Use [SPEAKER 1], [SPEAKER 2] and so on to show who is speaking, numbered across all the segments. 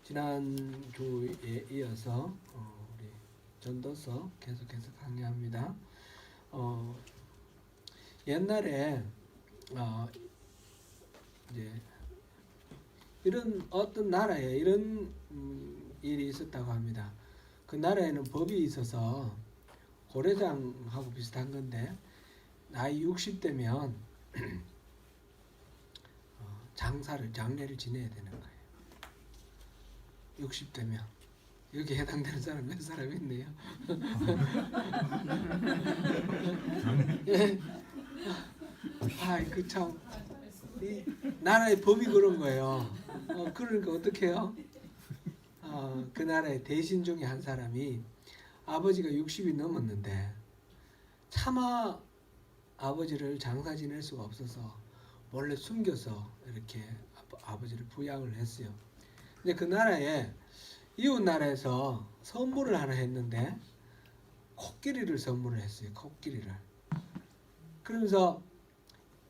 [SPEAKER 1] 지난 주에 이어서 우리 전도서 계속해서 강의합니다. 옛날에 이제 이런 어떤 나라에 이런 일이 있었다고 합니다. 그 나라에는 법이 있어서 고래장하고 비슷한 건데 나이 60대면 장례를 지내야 되는 거예요. 60대면 여기 해당되는 사람 몇 사람 있네요. 예. 그 참 이 나라의 법이 그런 거예요. 그러니까 어떻게 해요? 그 나라의 대신 중에 한 사람이 아버지가 60이 넘었는데 차마 아버지를 장사 지낼 수가 없어서 몰래 숨겨서 이렇게 아버지를 부양을 했어요. 근데 그 나라에 이웃 나라에서 선물을 하나 했는데 코끼리를 선물을 했어요. 코끼리를. 그러면서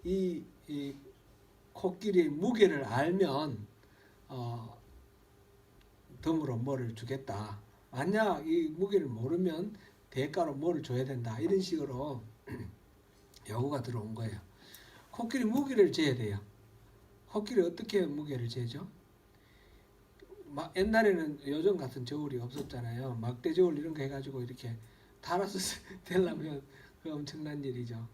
[SPEAKER 1] 이 코끼리의 무게를 알면 덤으로 뭐를 주겠다. 만약 이 무게를 모르면 대가로 뭐를 줘야 된다. 이런 식으로 요구가 들어온 거예요. 코끼리 무게를 재야 돼요. 코끼리 어떻게 무게를 재죠? 옛날에는 요즘 같은 저울이 없었잖아요. 막대 저울 이런 거 해가지고 이렇게 달아서 되려면 그 엄청난 일이죠.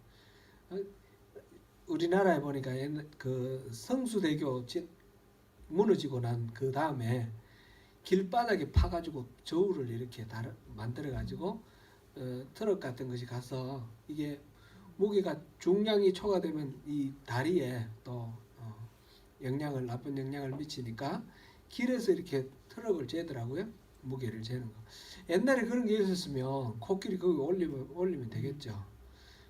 [SPEAKER 1] 우리나라에 보니까 그 성수대교 무너지고 난 그 다음에 길바닥에 파가지고 저울을 이렇게 만들어가지고 트럭 같은 것이 가서 이게 무게가 중량이 초과되면 이 다리에 또 나쁜 영향을 미치니까 길에서 이렇게 트럭을 재더라고요. 무게를 재는 거. 옛날에 그런 게 있었으면 코끼리 거기 올리면 되겠죠.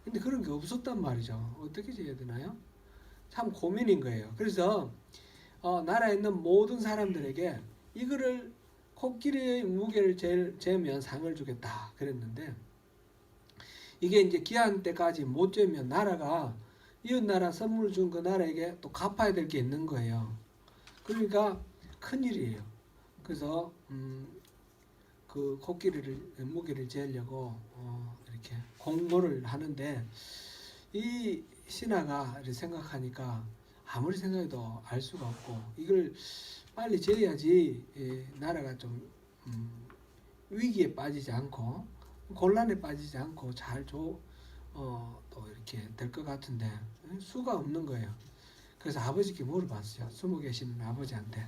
[SPEAKER 1] 근데 그런 게 없었단 말이죠. 어떻게 재야 되나요? 참 고민인 거예요. 그래서 나라에 있는 모든 사람들에게 이거를 코끼리의 무게를 재면 상을 주겠다 그랬는데 이게 이제 기한 때까지 못 재면 나라가 이웃 나라 선물 준 그 나라에게 또 갚아야 될 게 있는 거예요. 그러니까 큰일이에요. 그래서 그 코끼리를 무게를 재려고 이렇게 공모를 하는데 이 신하가 생각하니까 아무리 생각해도 알 수가 없고 이걸 빨리 재야지 나라가 좀 위기에 빠지지 않고 곤란에 빠지지 않고 또 이렇게 될 것 같은데 수가 없는 거예요. 그래서 아버지께 물어봤어요. 숨어 계시는 아버지한테.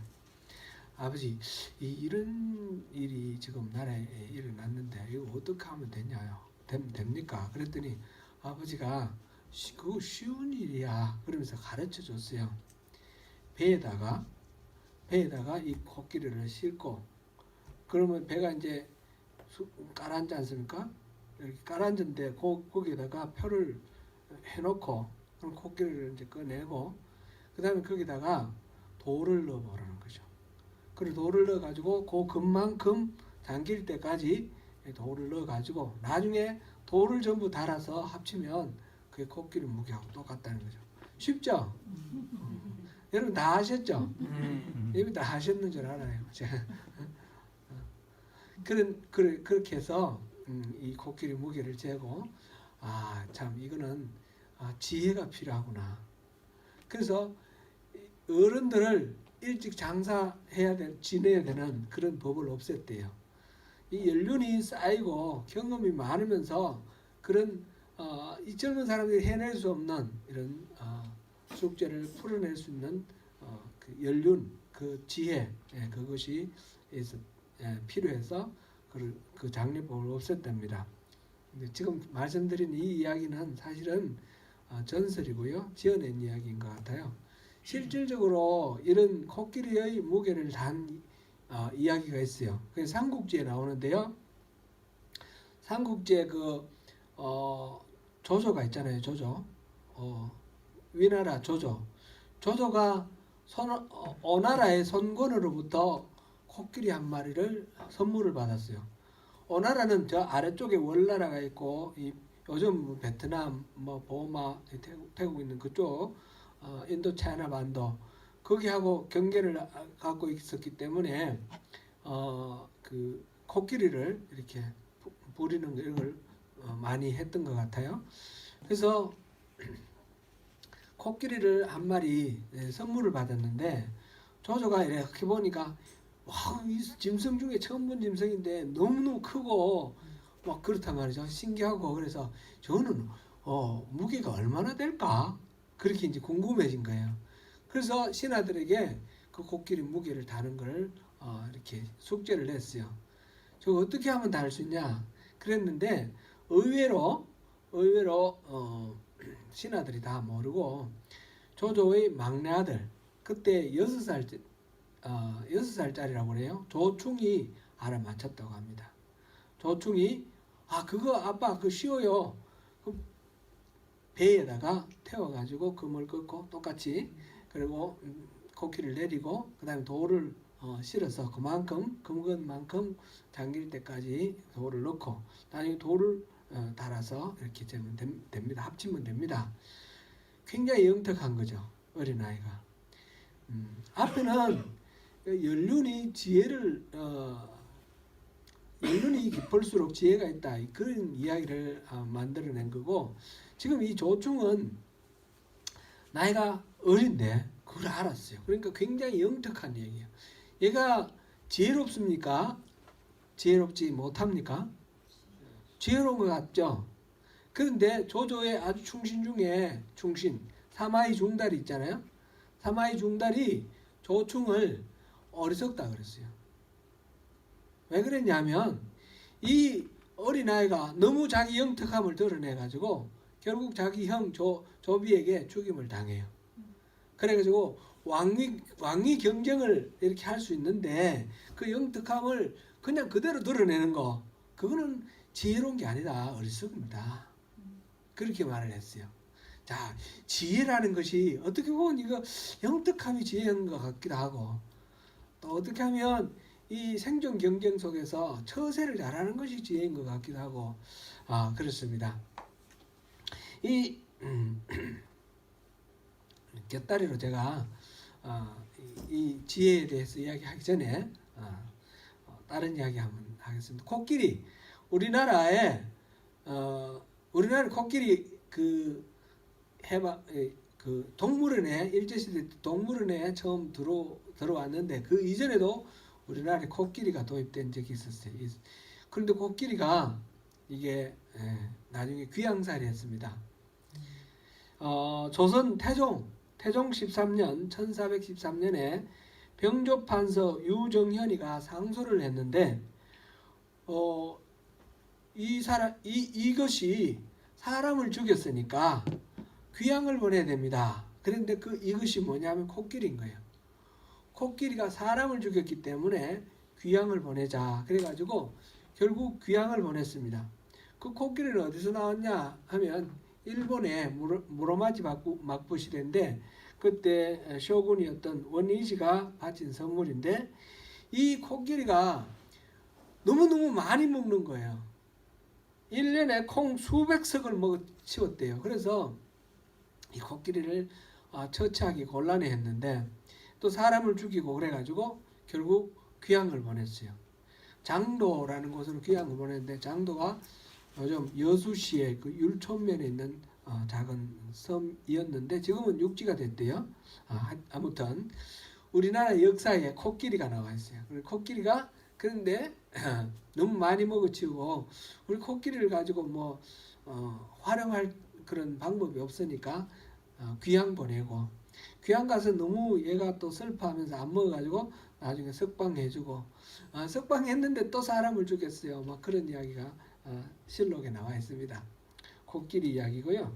[SPEAKER 1] 아버지, 이런 일이 지금 나라에 일어났는데 이거 어떻게 하면 되냐요? 됩니까? 그랬더니 아버지가 그거 쉬운 일이야. 그러면서 가르쳐 줬어요. 배에다가 이 코끼리를 싣고 그러면 배가 이제 가라앉지 않습니까? 이렇게 가라앉은데 거기에다가 표를 해놓고 그럼 코끼리를 이제 꺼내고 그 다음에 거기다가 돌을 넣어보라는 거죠. 그리고 돌을 넣어가지고 그 금만큼 잠길 때까지 돌을 넣어가지고 나중에 돌을 전부 달아서 합치면 그게 코끼리 무게하고 똑같다는 거죠. 쉽죠? 여러분 다 하셨죠? 여러분 다 하셨는 줄 알아요. 그렇게 해서 이 코끼리 무게를 재고 참 이거는 지혜가 필요하구나. 그래서 어른들을 일찍 지내야 되는 그런 법을 없앴대요. 이 연륜이 쌓이고 경험이 많으면서 그런 이 젊은 사람들이 해낼 수 없는 이런 숙제를 풀어낼 수 있는 그 연륜, 그 지혜, 그것이 필요해서 그 장례법을 없앴답니다. 근데 지금 말씀드린 이 이야기는 사실은 전설이고요, 지어낸 이야기인 것 같아요. 실질적으로 이런 코끼리의 무게를 단 이야기가 있어요. 그게 삼국지에 나오는데요. 삼국지에 조조가 있잖아요. 조조. 위나라 조조가 오나라의 선권으로부터 코끼리 한 마리를 선물을 받았어요. 오나라는 저 아래쪽에 월나라가 있고 요즘 베트남, 버마, 태국 있는 그쪽 인도 차이나 반도 거기하고 경계를 갖고 있었기 때문에 그 코끼리를 이렇게 부리는 걸 많이 했던 것 같아요. 그래서 코끼리를 한 마리 선물을 받았는데 조조가 이렇게 보니까 와, 이 짐승 중에 처음 본 짐승인데 너무너무 크고 막 그렇단 말이죠. 신기하고 그래서 저는 무게가 얼마나 될까? 그렇게 이제 궁금해진 거예요. 그래서 신하들에게 그 코끼리 무게를 다는 걸 이렇게 숙제를 냈어요. 저 어떻게 하면 달 수 있냐? 그랬는데 의외로 신하들이 다 모르고 조조의 막내 아들 그때 6살짜리라고 그래요. 조충이 알아맞혔다고 합니다. 조충이 그거 아빠 그 쉬워요. 그 배에다가 태워가지고 금을 긋고 똑같이 그리고 코끼리를 내리고 그 다음에 돌을 실어서 그만큼 금건 만큼 잠길 때까지 돌을 넣고 나중에 돌을 달아서 이렇게 되면 됩니다. 합치면 됩니다. 굉장히 영특한 거죠. 어린아이가. 앞에는 연륜이 연륜이 깊을수록 지혜가 있다. 그런 이야기를 만들어낸 거고 지금 이 조충은 나이가 어린데 그걸 알았어요. 그러니까 굉장히 영특한 얘기예요. 얘가 지혜롭습니까? 지혜롭지 못합니까? 지혜로운 것 같죠? 그런데 조조의 아주 충신 중에 충신 사마이 중달이 있잖아요. 사마이 중달이 조충을 어리석다 그랬어요. 왜 그랬냐면 이 어린아이가 너무 자기 영특함을 드러내가지고 결국 자기 형 조비에게 죽임을 당해요. 그래가지고 왕위 경쟁을 이렇게 할 수 있는데 그 영특함을 그냥 그대로 드러내는 거 그거는 지혜로운 게 아니다. 어리석습니다. 그렇게 말을 했어요. 자, 지혜라는 것이 어떻게 보면 이거 영특함이 지혜인 것 같기도 하고 또 어떻게 하면 이 생존 경쟁 속에서 처세를 잘하는 것이 지혜인 것 같기도 하고 그렇습니다. 이 곁다리로 제가 이 지혜에 대해서 이야기하기 전에 다른 이야기 한번 하겠습니다. 코끼리 우리나라에 코끼리 그 동물원에 일제시대 동물원에 처음 들어왔는데 그 이전에도 우리나라에 코끼리가 도입된 적이 있었어요. 그런데 코끼리가 이게 나중에 귀양살이 했습니다. 조선 태종 13년 1413년에 병조판서 유정현이가 상소를 했는데 이것이 사람을 죽였으니까 귀양을 보내야 됩니다. 그런데 이것이 뭐냐면 코끼리인 거예요. 코끼리가 사람을 죽였기 때문에 귀양을 보내자. 그래가지고 결국 귀양을 보냈습니다. 그 코끼리는 어디서 나왔냐 하면 일본의 무로마지 막부시대인데 그때 쇼군이었던 원이시가 바친 선물인데 이 코끼리가 너무너무 많이 먹는 거예요. 1년에 콩 수백 석을 치웠대요. 그래서 이 코끼리를 처치하기 곤란해 했는데 또 사람을 죽이고 그래가지고 결국 귀양을 보냈어요. 장도라는 곳으로 귀양을 보냈는데 장도가 요즘 여수시의 그 율촌면에 있는 작은 섬이었는데 지금은 육지가 됐대요. 아무튼 우리나라 역사에 코끼리가 나와 있어요. 코끼리가 그런데 너무 많이 먹어치우고 우리 코끼리를 가지고 활용할 그런 방법이 없으니까 귀양 보내고 귀양 가서 너무 얘가 또 슬퍼하면서 안 먹어가지고 나중에 석방해주고 석방했는데 또 사람을 죽였어요. 막 그런 이야기가 실록에 나와 있습니다. 코끼리 이야기고요.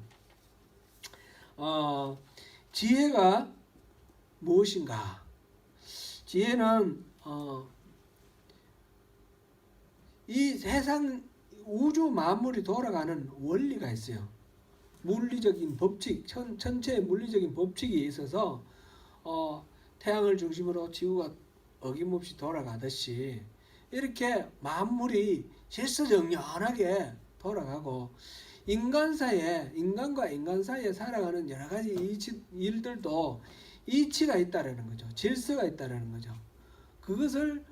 [SPEAKER 1] 지혜가 무엇인가? 지혜는 이 세상 우주 만물이 돌아가는 원리가 있어요. 물리적인 법칙, 전체의 물리적인 법칙이 있어서 태양을 중심으로 지구가 어김없이 돌아가듯이 이렇게 만물이 질서정연하게 돌아가고 인간과 인간 사이에 살아가는 여러 가지 일들도 이치가 있다라는 거죠. 질서가 있다라는 거죠. 그것을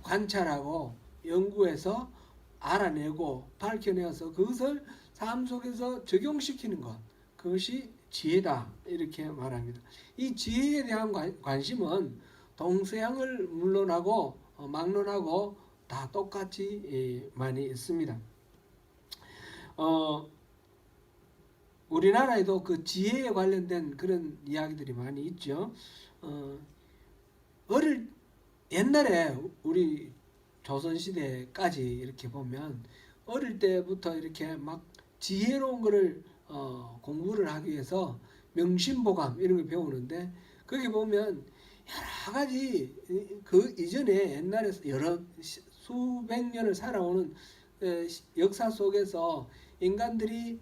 [SPEAKER 1] 관찰하고 연구해서 알아내고 밝혀내어서 그것을 삶 속에서 적용시키는 것, 그것이 지혜다 이렇게 말합니다. 이 지혜에 대한 관심은 동서양을 물론하고 막론하고 다 똑같이 많이 있습니다. 우리나라에도 그 지혜에 관련된 그런 이야기들이 많이 있죠. 옛날에 우리 조선시대까지 이렇게 보면 어릴 때부터 이렇게 막 지혜로운 거를 공부를 하기 위해서 명심보감 이런 걸 배우는데 거기 보면 여러 가지 그 이전에 옛날에 수백 년을 살아오는 역사 속에서 인간들이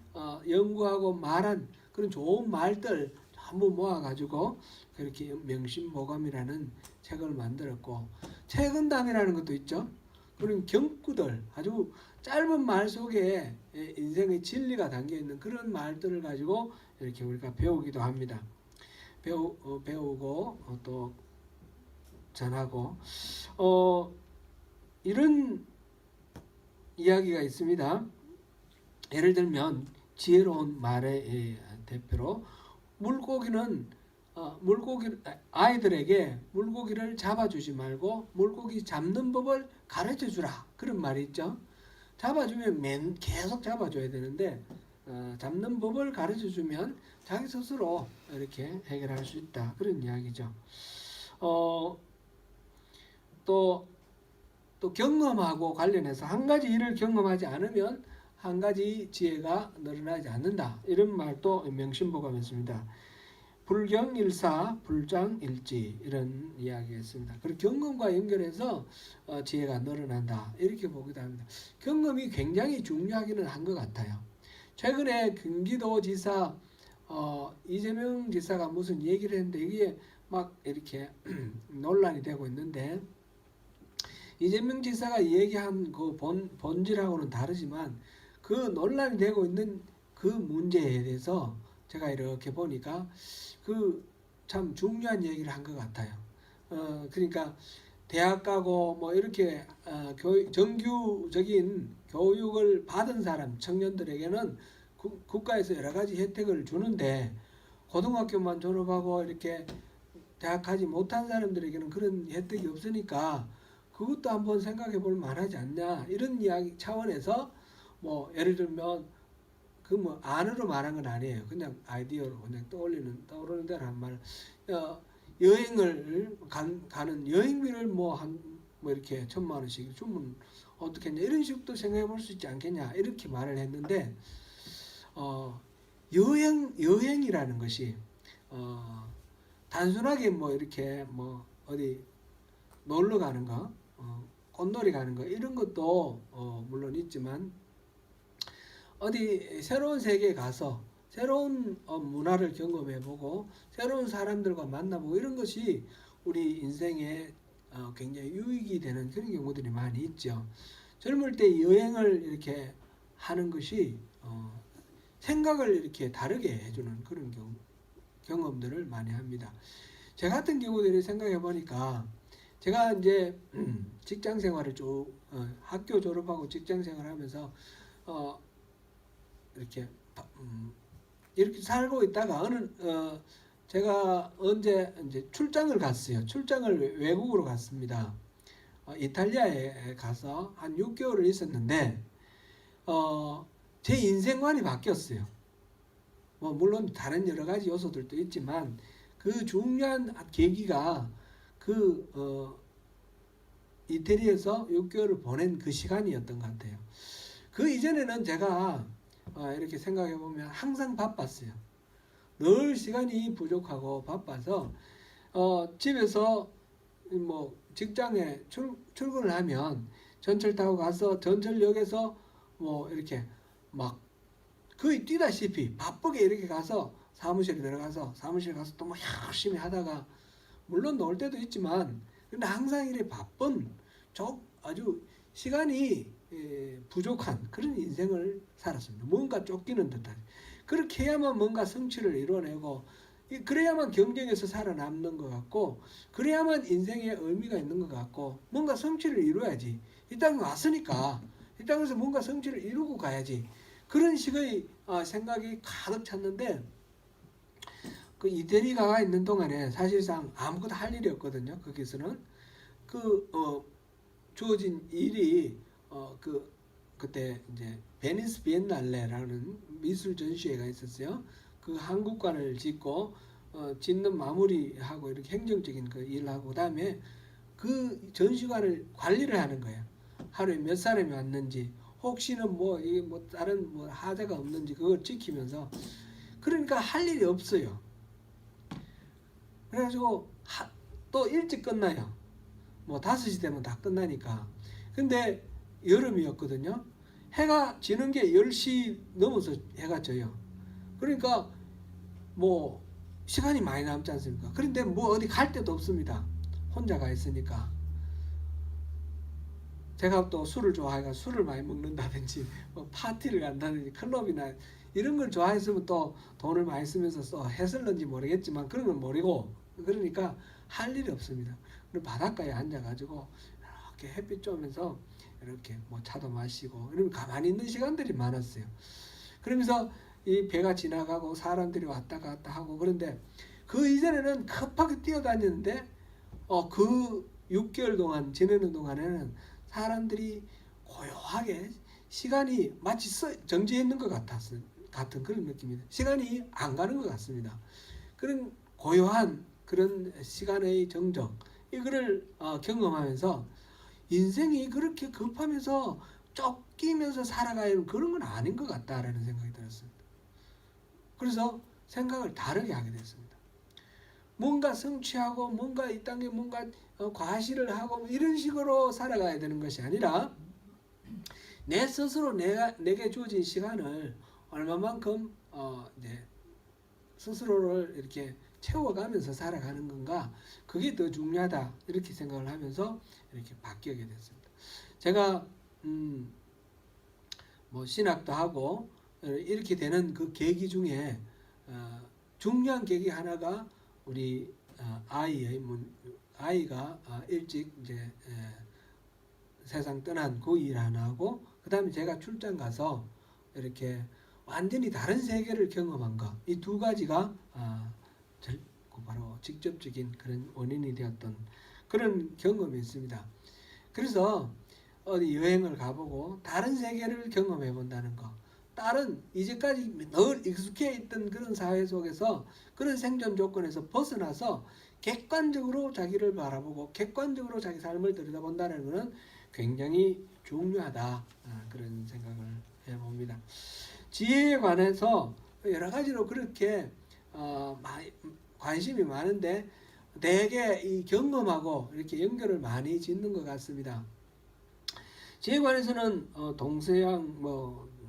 [SPEAKER 1] 연구하고 말한 그런 좋은 말들 전부 모아가지고 그렇게 명심보감이라는 책을 만들었고 책은담이라는 것도 있죠. 그런 경구들 아주 짧은 말 속에 인생의 진리가 담겨있는 그런 말들을 가지고 이렇게 우리가 배우기도 합니다. 배우고 또 전하고 이런 이야기가 있습니다. 예를 들면 지혜로운 말의 대표로 아이들에게 물고기를 잡아주지 말고 물고기 잡는 법을 가르쳐 주라 그런 말이 있죠. 잡아주면 계속 잡아줘야 되는데 잡는 법을 가르쳐 주면 자기 스스로 이렇게 해결할 수 있다 그런 이야기죠. 또 경험하고 관련해서 한 가지 일을 경험하지 않으면 한 가지 지혜가 늘어나지 않는다 이런 말도 명심보감했습니다. 불경일사 불장일지 이런 이야기가 있습니다. 그리고 경험과 연결해서 지혜가 늘어난다 이렇게 보기도 합니다. 경험이 굉장히 중요하기는 한 것 같아요. 최근에 경기도지사 이재명 지사가 무슨 얘기를 했는데 이게 막 이렇게 논란이 되고 있는데 이재명 지사가 얘기한 그 본질하고는 다르지만 그 논란이 되고 있는 그 문제에 대해서 제가 이렇게 보니까 그 참 중요한 얘기를 한 것 같아요. 그러니까 대학 가고 뭐 이렇게 정규적인 교육을 받은 사람 청년들에게는 국가에서 여러 가지 혜택을 주는데 고등학교만 졸업하고 이렇게 대학 가지 못한 사람들에게는 그런 혜택이 없으니까 그것도 한번 생각해 볼 만하지 않냐 이런 이야기 차원에서 뭐 예를 들면 그 뭐 안으로 말한 건 아니에요. 그냥 아이디어로 그냥 떠오르는 대로 한 말. 여행을 가는 여행비를 뭐 이렇게 1,000만 원씩 주면 어떻겠냐 이런 식도 생각해 볼 수 있지 않겠냐 이렇게 말을 했는데 여행이라는 것이 단순하게 뭐 이렇게 뭐 어디 놀러 가는 거, 꽃놀이 가는 거 이런 것도 물론 있지만 어디 새로운 세계에 가서 새로운 문화를 경험해보고 새로운 사람들과 만나보고 이런 것이 우리 인생에 굉장히 유익이 되는 그런 경우들이 많이 있죠. 젊을 때 여행을 이렇게 하는 것이 생각을 이렇게 다르게 해주는 그런 경험들을 많이 합니다. 제 같은 경우들을 생각해 보니까 제가 이제 직장 생활을 쭉 학교 졸업하고 직장 생활하면서 이렇게 살고 있다가 제가 언제 이제 출장을 갔어요. 출장을 외국으로 갔습니다. 이탈리아에 가서 한 6개월을 있었는데 제 인생관이 바뀌었어요. 뭐 물론 다른 여러 가지 요소들도 있지만 그 중요한 계기가 이태리에서 6개월을 보낸 그 시간이었던 것 같아요. 그 이전에는 제가 이렇게 생각해 보면 항상 바빴어요. 늘 시간이 부족하고 바빠서 집에서 뭐 직장에 출근을 하면 전철 타고 가서 전철역에서 뭐 이렇게 막 거의 뛰다시피 바쁘게 이렇게 가서 사무실에 들어가서 사무실 가서 또 뭐 열심히 하다가 물론 놀 때도 있지만 근데 항상 이렇게 바쁜 아주 시간이 부족한 그런 인생을 살았습니다. 뭔가 쫓기는 듯한 그렇게 해야만 뭔가 성취를 이뤄내고 그래야만 경쟁에서 살아남는 것 같고, 그래야만 인생에 의미가 있는 것 같고, 뭔가 성취를 이루어야지. 이 땅에 왔으니까 이 땅에서 뭔가 성취를 이루고 가야지. 그런 식의 생각이 가득 찼는데, 그 이태리가 있는 동안에 사실상 아무것도 할 일이 없거든요. 거기서는 주어진 일이 그때 이제 베니스 비엔날레라는 미술 전시회가 있었어요. 그 한국관을 짓고 짓는 마무리하고 이렇게 행정적인 그 일을 하고, 그다음에 그 전시관을 관리를 하는 거예요. 하루에 몇 사람이 왔는지, 혹시는 이게 다른 하자가 없는지 그걸 지키면서. 그러니까 할 일이 없어요. 그래가지고 또 일찍 끝나요. 5시 되면 다 끝나니까. 근데 여름이었거든요. 해가 지는 게 10시 넘어서 해가 져요. 그러니까 시간이 많이 남지 않습니까? 그런데 어디 갈 데도 없습니다. 혼자 가 있으니까. 제가 또 술을 좋아해가 술을 많이 먹는다든지, 파티를 간다든지, 클럽이나 이런 걸 좋아했으면 또 돈을 많이 쓰면서 했을는지 모르겠지만, 그런 건 모르고, 그러니까 할 일이 없습니다. 그리고 바닷가에 앉아가지고 이렇게 햇빛 쬐면서 이렇게 차도 마시고, 이러면 가만히 있는 시간들이 많았어요. 그러면서 이 배가 지나가고 사람들이 왔다 갔다 하고. 그런데 그 이전에는 급하게 뛰어다녔는데, 그 6개월 동안 지내는 동안에는 사람들이 고요하게, 시간이 마치 정지해 있는 것 같은 그런 느낌입니다. 시간이 안 가는 것 같습니다. 그런 고요한 그런 시간의 정적, 이거를 경험하면서 인생이 그렇게 급하면서 쫓기면서 살아가는 그런 건 아닌 것 같다라는 생각이 들었습니다. 그래서 생각을 다르게 하게 됐습니다. 뭔가 성취하고 뭔가 이 땅에 뭔가 과시를 하고 이런 식으로 살아가야 되는 것이 아니라, 내 스스로 내게 주어진 시간을 얼마만큼 이제 스스로를 이렇게 채워가면서 살아가는 건가, 그게 더 중요하다, 이렇게 생각을 하면서 이렇게 바뀌게 됐습니다. 제가 신학도 하고 이렇게 되는 그 계기 중에 중요한 계기 하나가, 우리 아이가 일찍 이제 세상 떠난 그 일 하나하고, 그 다음에 제가 출장 가서 이렇게 완전히 다른 세계를 경험한 것, 이 두 가지가 바로 직접적인 그런 원인이 되었던 그런 경험이 있습니다. 그래서 어디 여행을 가보고 다른 세계를 경험해 본다는 것, 다른 이제까지 늘 익숙해 있던 그런 사회 속에서, 그런 생존 조건에서 벗어나서 객관적으로 자기를 바라보고 객관적으로 자기 삶을 들여다본다는 것은 굉장히 중요하다, 그런 생각을 해봅니다. 지혜에 관해서 여러 가지로 그렇게 관심이 많은데, 대개 이 경험하고 이렇게 연결을 많이 짓는 것 같습니다. 지혜에 관해서는 동서양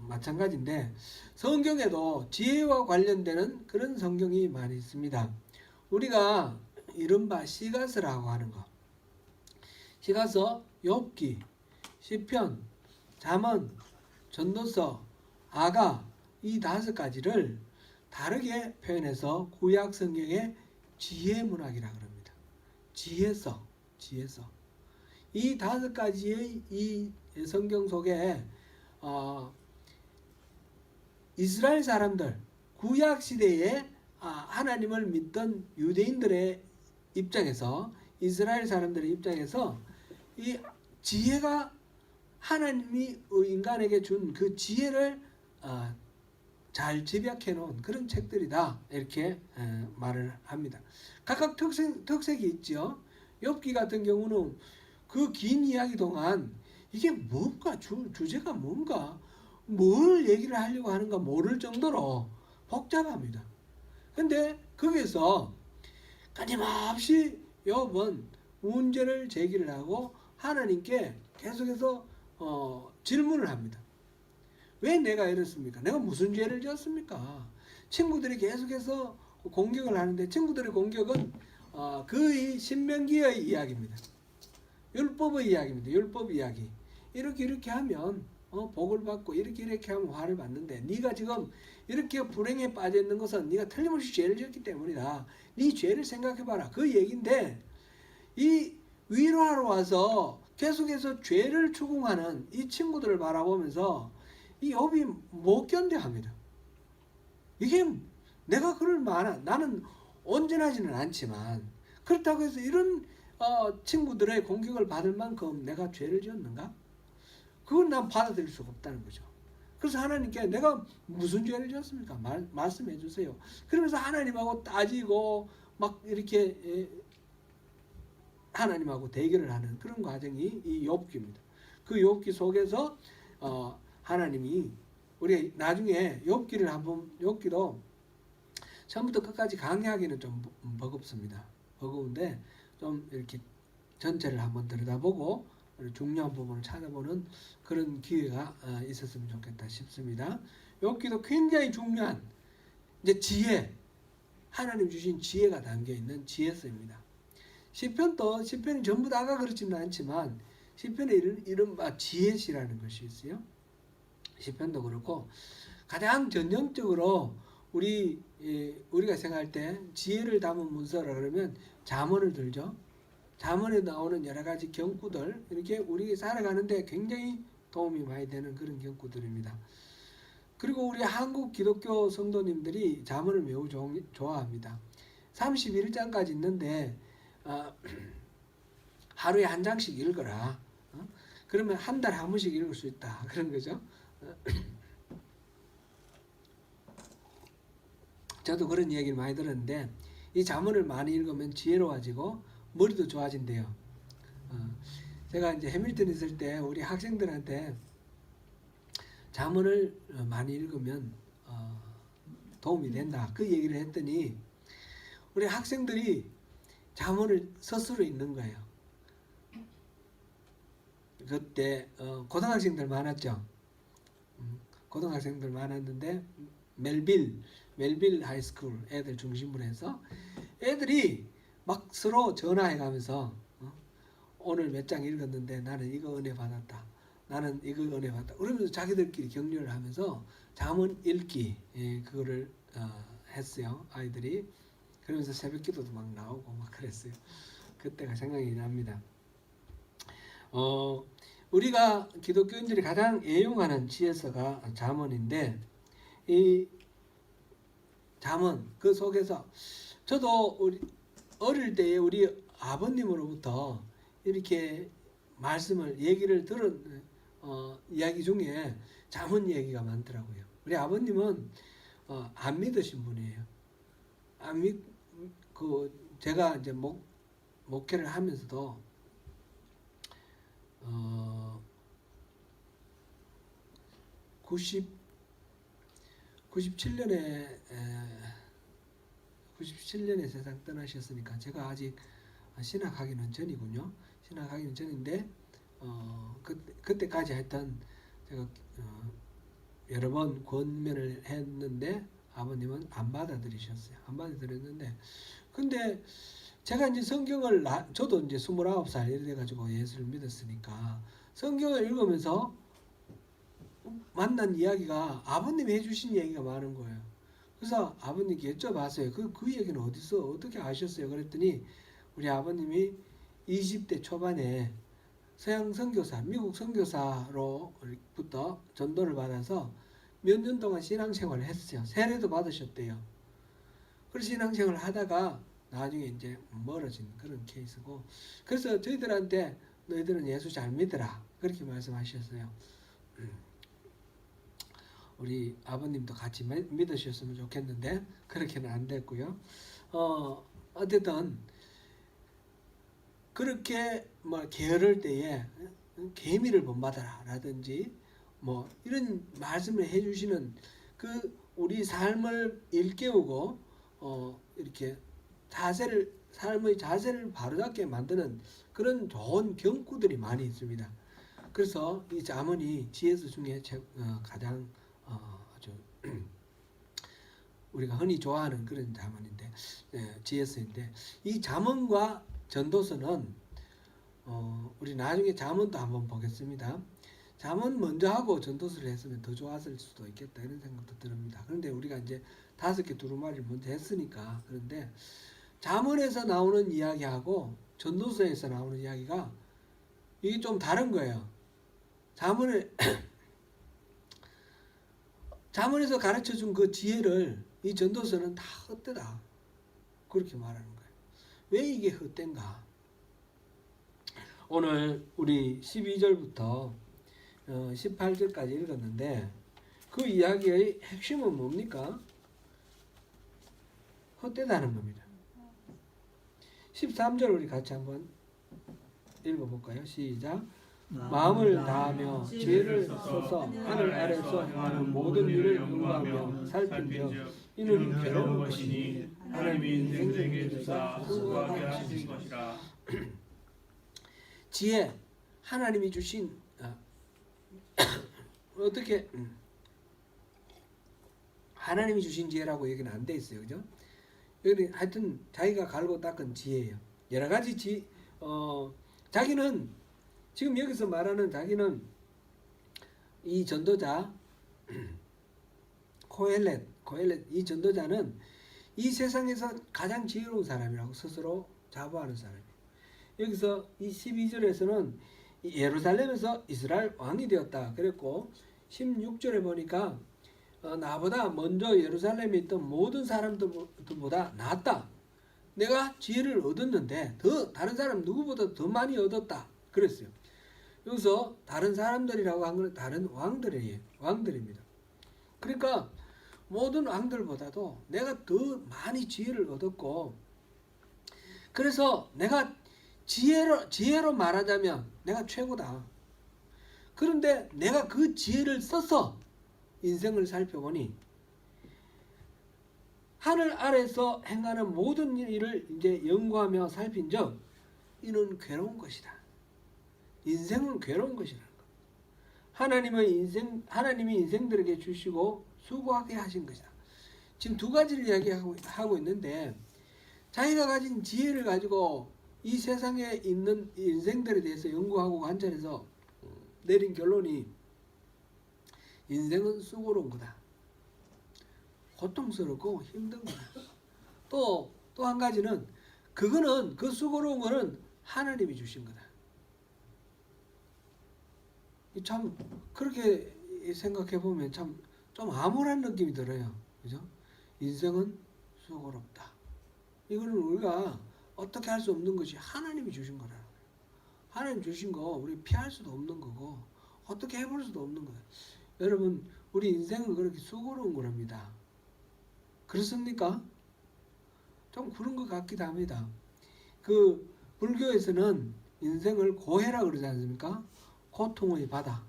[SPEAKER 1] 마찬가지인데, 성경에도 지혜와 관련되는 그런 성경이 많이 있습니다. 우리가 이른바 시가서라고 하는 것, 시가서, 욥기, 시편, 잠언, 전도서, 아가, 이 5가지를 다르게 표현해서 구약 성경의 지혜 문학이라고 합니다. 지혜서. 이 5가지의 이 성경 속에 이스라엘 사람들, 구약 시대에 하나님을 믿던 유대인들의 입장에서, 이스라엘 사람들의 입장에서 이 지혜가, 하나님이 인간에게 준 그 지혜를 잘 집약해 놓은 그런 책들이다, 이렇게 말을 합니다. 각각 특색이 있죠. 욥기 같은 경우는 그 긴 이야기 동안 이게 뭔가 주제가 뭔가, 뭘 얘기를 하려고 하는가 모를 정도로 복잡합니다. 근데 거기서 끊임없이 욥은 문제를 제기를 하고 하나님께 계속해서 질문을 합니다. 왜 내가 이렇습니까? 내가 무슨 죄를 지었습니까? 친구들이 계속해서 공격을 하는데, 친구들의 공격은 그 신명기의 이야기입니다. 율법의 이야기입니다. 율법 이야기. 이렇게 하면 복을 받고 이렇게 하면 화를 받는데 네가 지금 이렇게 불행에 빠져 있는 것은 네가 틀림없이 죄를 지었기 때문이다. 네 죄를 생각해봐라. 그 얘기인데 이 위로하러 와서 계속해서 죄를 추궁하는 이 친구들을 바라보면서 이 욥이 못 견뎌합니다. 이게 내가 그럴 만한, 나는 온전하지는 않지만 그렇다고 해서 이런 친구들의 공격을 받을 만큼 내가 죄를 지었는가? 그건 난 받아들일 수가 없다는 거죠. 그래서 하나님께 내가 무슨 죄를 지었습니까? 말씀해 주세요. 그러면서 하나님하고 따지고 막 이렇게 하나님하고 대결을 하는 그런 과정이 이 욥기입니다. 그 욥기 속에서 하나님이 우리 나중에 욥기도 처음부터 끝까지 강의하기는 좀 버겁습니다. 버거운데 좀 이렇게 전체를 한번 들여다보고 중요한 부분을 찾아보는 그런 기회가 있었으면 좋겠다 싶습니다. 욥기도 굉장히 중요한 이제 지혜, 하나님 주신 지혜가 담겨 있는 지혜서입니다. 시편이 전부 다가 그렇지는 않지만 시편에 이른바 지혜시라는 것이 있어요. 시편도 그렇고 가장 전형적으로 우리가 생각할 때 지혜를 담은 문서라 그러면 잠언을 들죠. 잠언에 나오는 여러 가지 경구들 이렇게 우리 살아가는데 굉장히 도움이 많이 되는 그런 경구들입니다. 그리고 우리 한국 기독교 성도님들이 잠언을 매우 좋아합니다. 31장까지 있는데 하루에 한 장씩 읽어라. 그러면 한 달에 한 번씩 읽을 수 있다. 그런 거죠. 저도 그런 얘기를 많이 들었는데 이 잠언을 많이 읽으면 지혜로워지고 머리도 좋아진대요. 제가 이제 해밀턴에 있을 때 우리 학생들한테 잠언을 많이 읽으면 도움이 된다. 그 얘기를 했더니 우리 학생들이 잠언을 스스로 읽는 거예요. 그때 고등학생들 많았죠. 고등학생들 많았는데 멜빌 하이스쿨 애들 중심으로 해서 애들이 막 서로 전화해 가면서 오늘 몇 장 읽었는데 나는 이거 은혜 받았다. 나는 이거 은혜 받았다. 그러면서 자기들끼리 격려를 하면서 잠언 읽기 그거를 했어요. 아이들이. 그러면서 새벽 기도도 막 나오고 막 그랬어요. 그때가 생각이 납니다. 우리가 기독교인들이 가장 애용하는 지혜서가 잠언인데 이 잠언 그 속에서 저도 우리 어릴 때에 우리 아버님으로부터 이렇게 얘기를 들은 이야기 중에 잠언 얘기가 많더라고요. 우리 아버님은 안 믿으신 분이에요. 제가 이제 목회를 하면서도 97년에 세상 떠나셨으니까 제가 아직 신학하기는 전이군요. 신학하기는 전인데 그때까지 하여튼 제가 여러 번 권면을 했는데 아버님은 안 받아들이셨어요. 안 받아들였는데 근데 제가 이제 저도 이제 29살 이래 가지고 예수를 믿었으니까 성경을 읽으면서 만난 이야기가 아버님이 해주신 얘기가 많은 거예요. 그래서 아버님께 여쭤봤어요. 그 얘기는 어디서 어떻게 아셨어요? 그랬더니 우리 아버님이 20대 초반에 서양 선교사, 미국 선교사로부터 전도를 받아서 몇 년 동안 신앙생활을 했어요. 세례도 받으셨대요. 그래서 신앙생활을 하다가 나중에 이제 멀어진 그런 케이스고, 그래서 저희들한테 너희들은 예수 잘 믿어라 그렇게 말씀하셨어요. 우리 아버님도 같이 믿으셨으면 좋겠는데 그렇게는 안 됐고요. 어쨌든 그렇게 게으를 때에 계미를 본받아라 라든지 이런 말씀을 해주시는 우리 삶을 일깨우고 이렇게 삶의 자세를 바로잡게 만드는 그런 좋은 경구들이 많이 있습니다. 그래서 이 잠언이 지혜서 중에 가장 아주 우리가 흔히 좋아하는 그런 잠언인데 지혜서인데, 이 잠언과 전도서는 우리 나중에 잠언도 한번 보겠습니다. 잠언 먼저 하고 전도서를 했으면 더 좋았을 수도 있겠다 이런 생각도 듭니다. 그런데 우리가 이제 5개 두루마리를 먼저 했으니까. 그런데 잠언에서 나오는 이야기하고 전도서에서 나오는 이야기가 이게 좀 다른 거예요. 잠언에서 가르쳐준 그 지혜를 이 전도서는 다 헛되다 그렇게 말하는 거예요. 왜 이게 헛된가? 오늘 우리 12절부터 18절까지 읽었는데 그 이야기의 핵심은 뭡니까? 헛되다는 겁니다. 13절 우리 같이 한번 읽어볼까요? 시작. 마음을 다하며 지혜를 써서 하늘 아래서 행하는 모든 일을 연구하며 살핀즉 이는 괴로운 것이니 하나님이 인생에게 주사 수고하게 하신 것이라. 지혜, 하나님이 주신 어떻게 하나님이 주신 지혜라고 얘기는 안 돼 있어요, 그죠? 여기 하여튼 자기가 갈고 닦은 지혜예요. 여러 가지 자기는 지금 여기서 말하는 자기는 이 전도자 코엘렛 이 전도자는 이 세상에서 가장 지혜로운 사람이라고 스스로 자부하는 사람이에요. 여기서 이 12절에서는 예루살렘에서 이스라엘 왕이 되었다 그랬고 16절에 보니까 나보다 먼저 예루살렘에 있던 모든 사람들보다 낫다. 내가 지혜를 얻었는데 다른 사람 누구보다 더 많이 얻었다 그랬어요. 여기서 다른 사람들이라고 한 건 다른 왕들입니다. 그러니까 모든 왕들보다도 내가 더 많이 지혜를 얻었고, 그래서 내가 지혜로 말하자면 내가 최고다. 그런데 내가 그 지혜를 써서 인생을 살펴보니 하늘 아래서 행하는 모든 일을 이제 연구하며 살핀즉 이는 괴로운 것이다. 인생은 괴로운 것이라는 것. 하나님이 인생들에게 주시고 수고하게 하신 것이다. 지금 두 가지를 이야기하고 있는데 자기가 가진 지혜를 가지고 이 세상에 있는 인생들에 대해서 연구하고 관찰해서 내린 결론이 인생은 수고로운 거다. 고통스럽고 힘든 거다. 또 한 가지는 그 수고로운 거는 하나님이 주신 거다. 참 그렇게 생각해 보면 참 좀 암울한 느낌이 들어요. 그죠? 인생은 수고롭다. 이거는 우리가 어떻게 할 수 없는 것이 하나님이 주신 거라는 거예요. 하나님 주신 거 우리 피할 수도 없는 거고 어떻게 해볼 수도 없는 거예요. 여러분, 우리 인생은 그렇게 수고로운 거랍니다. 그렇습니까? 좀 그런 것 같기도 합니다. 그 불교에서는 인생을 고해라 그러지 않습니까? 고통의 바다.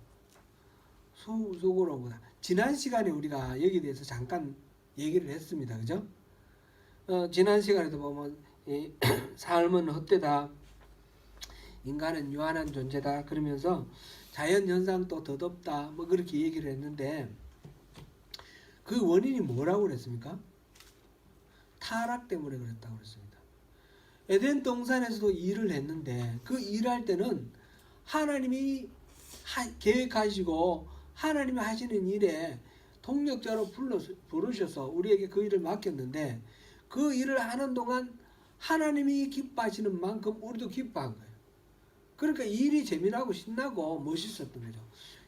[SPEAKER 1] 수고로운 거다. 지난 시간에 우리가 여기에 대해서 잠깐 얘기를 했습니다. 그죠? 지난 시간에도 보면 삶은 헛되다. 인간은 유한한 존재다. 그러면서 자연 현상도 더덥다. 뭐 그렇게 얘기를 했는데 그 원인이 뭐라고 그랬습니까? 타락 때문에 그랬다고 그랬습니다. 에덴 동산에서도 일을 했는데 그 일할 때는 하나님이 계획하시고 하나님이 하시는 일에 동력자로 부르셔서 우리에게 그 일을 맡겼는데 그 일을 하는 동안 하나님이 기뻐하시는 만큼 우리도 기뻐한 거예요. 그러니까 일이 재미나고 신나고 멋있었던 거죠.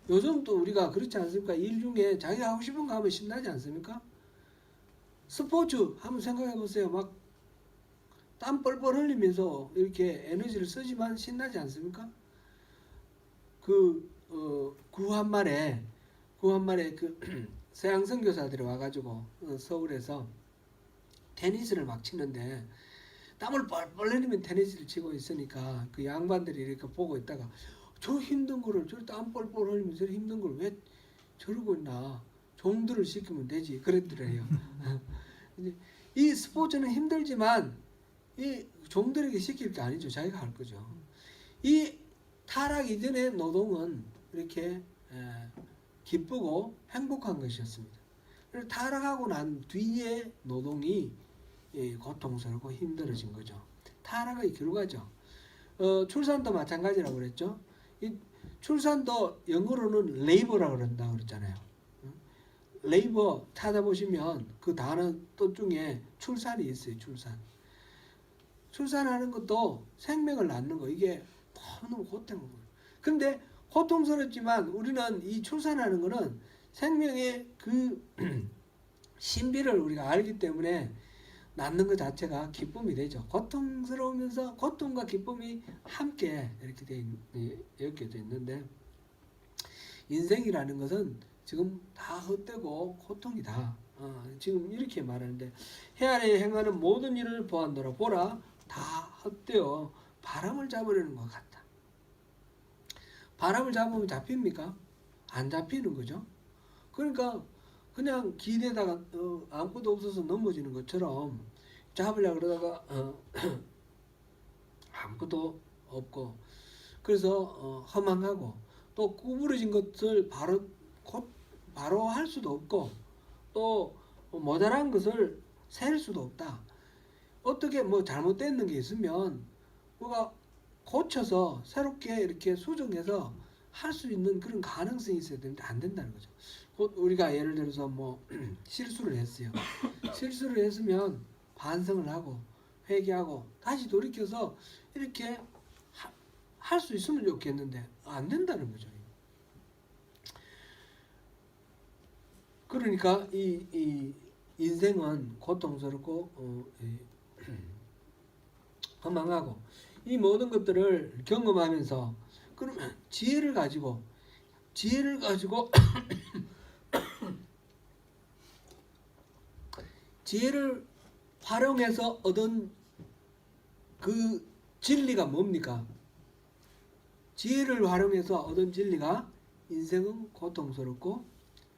[SPEAKER 1] 요즘 또 우리가 그렇지 않습니까? 일 중에 자기가 하고 싶은 거 하면 신나지 않습니까? 스포츠 한번 생각해 보세요. 막 땀 뻘뻘 흘리면서 이렇게 에너지를 쓰지만 신나지 않습니까? 구한말에 그 서양 선교사들이 와가지고 서울에서 테니스를 막 치는데 땀을 뻘뻘 흘리면 테니스를 치고 있으니까 그 양반들이 이렇게 보고 있다가 저 힘든 거를 저 땀 뻘뻘 흘리면서 저 힘든 걸 왜 저러고 있나, 종들을 시키면 되지 그랬더래요. 이 스포츠는 힘들지만 이 종들에게 시킬 게 아니죠. 자기가 할 거죠. 이 타락 이전의 노동은 이렇게 기쁘고 행복한 것이었습니다. 타락하고 난 뒤에 노동이 고통스럽고 힘들어진 거죠. 타락의 결과죠. 출산도 마찬가지라고 그랬죠. 이 출산도 영어로는 레이버라고 그런다 그랬잖아요. 레이버 찾아보시면 그 단어 뜻 중에 출산이 있어요. 출산하는 것도 생명을 낳는 거, 이게 너무 고통스러운 거예요. 근데 고통스럽지만 우리는 이 출산하는 거는 생명의 그 신비를 우리가 알기 때문에 낳는 것 자체가 기쁨이 되죠. 고통스러우면서 고통과 기쁨이 함께 이렇게 돼 있는데, 인생이라는 것은 지금 다 헛되고 고통이다. 지금 이렇게 말하는데, 해안에 행하는 모든 일을 보았노라. 보라, 다 헛되어 바람을 잡으려는 것 같다. 바람을 잡으면 잡힙니까? 안 잡히는 거죠. 그러니까 그냥 기대다가 아무것도 없어서 넘어지는 것처럼 잡으려고 그러다가 아무것도 없고, 그래서 허망하고, 또 구부러진 것을 바로 할 수도 없고, 또 모자란 것을 셀 수도 없다. 어떻게 뭐 잘못된 게 있으면 뭐가 고쳐서 새롭게 이렇게 수정해서 할 수 있는 그런 가능성이 있어야 되는데 안 된다는 거죠. 우리가 예를 들어서 뭐 실수를 했어요. 실수를 했으면 반성을 하고 회개하고 다시 돌이켜서 이렇게 할 수 있으면 좋겠는데 안 된다는 거죠. 그러니까 이 인생은 고통스럽고 허망하고, 이 모든 것들을 경험하면서 그러면 지혜를 가지고 지혜를 활용해서 얻은 그 진리가 뭡니까? 지혜를 활용해서 얻은 진리가 인생은 고통스럽고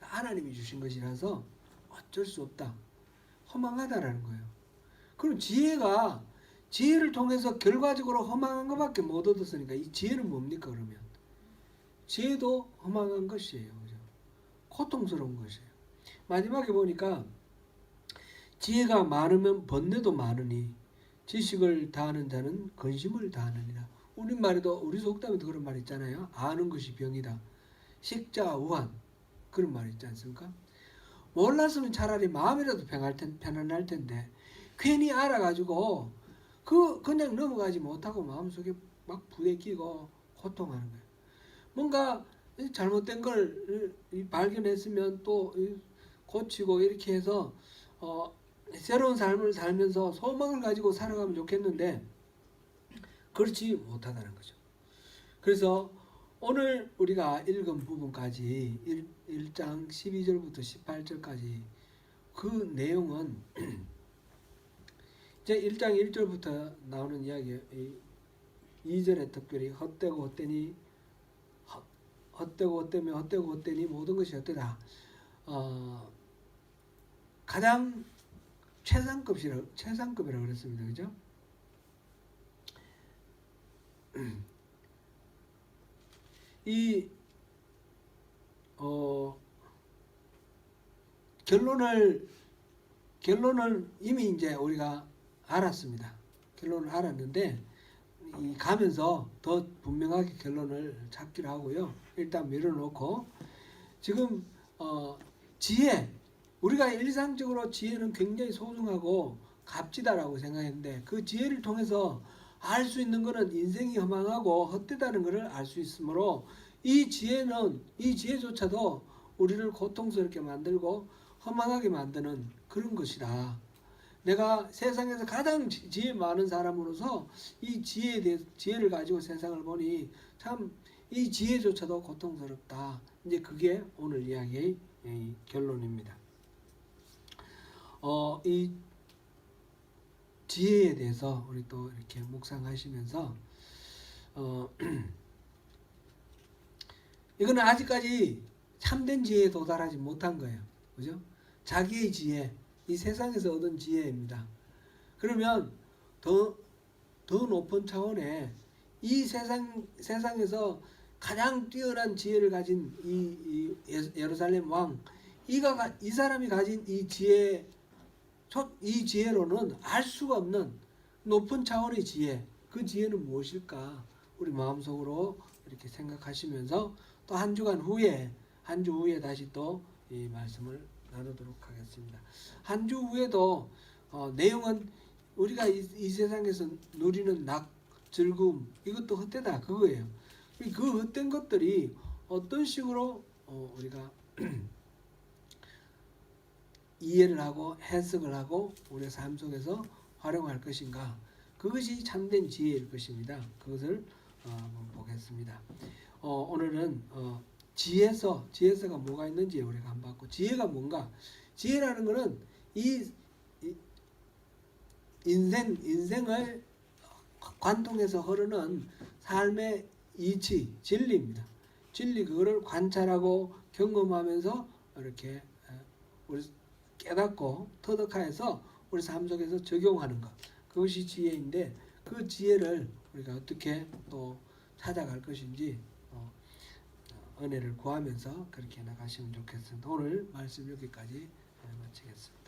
[SPEAKER 1] 하나님이 주신 것이라서 어쩔 수 없다, 허망하다라는 거예요. 그럼 지혜를 통해서 결과적으로 허망한 것밖에 못 얻었으니까 이 지혜는 뭡니까? 그러면 지혜도 허망한 것이에요. 그죠? 고통스러운 것이에요. 마지막에 보니까 지혜가 많으면 번뇌도 많으니 지식을 다하는 자는 근심을 다하느니라. 우리말에도, 우리 속담에도 그런 말 있잖아요. 아는 것이 병이다. 식자우한, 그런 말 있지 않습니까? 몰랐으면 차라리 마음이라도 편안할 텐데 괜히 알아가지고 그냥 넘어가지 못하고 마음속에 막 부대끼고 고통하는 거예요. 뭔가 잘못된 걸 발견했으면 또 고치고 이렇게 해서 새로운 삶을 살면서 소망을 가지고 살아가면 좋겠는데 그렇지 못하다는 거죠. 그래서 오늘 우리가 읽은 부분까지 1장 12절부터 18절까지 그 내용은 이제 1장 1절부터 나오는 이야기, 2절에 특별히 헛되고 헛되니 모든 것이 헛되다. 가장 최상급이라고 그랬습니다. 그죠? 이 결론을 이미 이제 우리가 알았습니다. 결론을 알았는데 가면서 더 분명하게 결론을 찾기로 하고요. 일단 밀어놓고 지금 지혜, 우리가 일상적으로 지혜는 굉장히 소중하고 값지다라고 생각했는데 그 지혜를 통해서 알 수 있는 것은 인생이 허망하고 헛되다는 것을 알 수 있으므로 이 지혜조차도 우리를 고통스럽게 만들고 허망하게 만드는 그런 것이다. 내가 세상에서 가장 지혜 많은 사람으로서 이 지혜를 가지고 세상을 보니 참 이 지혜조차도 고통스럽다. 이제 그게 오늘 이야기의 결론입니다. 이 지혜에 대해서 우리 또 이렇게 묵상하시면서 이거는 아직까지 참된 지혜에 도달하지 못한 거예요. 그죠? 자기의 지혜, 이 세상에서 얻은 지혜입니다. 그러면 더 높은 차원의 이 세상에서 가장 뛰어난 지혜를 가진 이 예루살렘 왕, 이 사람이 가진 이 지혜로는 알 수가 없는 높은 차원의 지혜, 그 지혜는 무엇일까? 우리 마음속으로 이렇게 생각하시면서 또 한 주간 후에 한 주 후에 다시 또 이 말씀을 나누도록 하겠습니다. 한 주 후에도 내용은 우리가 이 세상에서 누리는 즐거움 이것도 헛되다 그거예요. 그 헛된 것들이 어떤 식으로 우리가 이해를 하고 해석을 하고 우리의 삶 속에서 활용할 것인가, 그것이 참된 지혜일 것입니다. 그것을 한번 보겠습니다. 오늘은 지혜서가 뭐가 있는지 우리가 한번 봤고, 지혜가 뭔가, 지혜라는 것은 이 인생을 관통해서 흐르는 삶의 이치, 진리입니다. 진리, 그거를 관찰하고 경험하면서 이렇게 우리 깨닫고 터득하여서 우리 삶 속에서 적용하는 것, 그것이 지혜인데, 그 지혜를 우리가 어떻게 또 찾아갈 것인지 은혜를 구하면서 그렇게 나가시면 좋겠습니다. 오늘 말씀 여기까지 마치겠습니다.